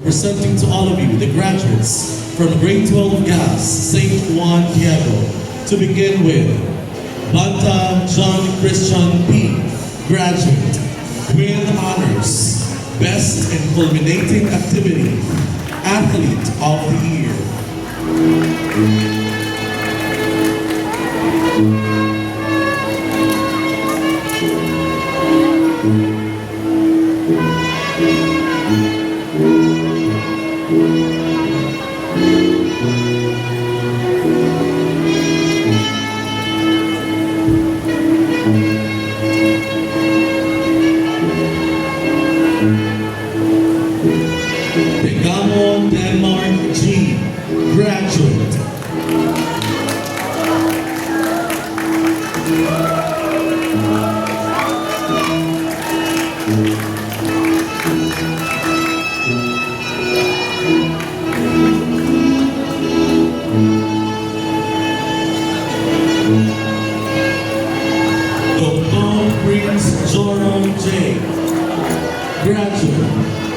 Presenting to all of you the graduates from grade 12 GAS, St. Juan Diego. To begin with, Banta John Christian P., graduate, with honors, best and culminating activity, athlete of the year. Tegamo Denmark G, graduate. Dr. Prince Joram J, graduate.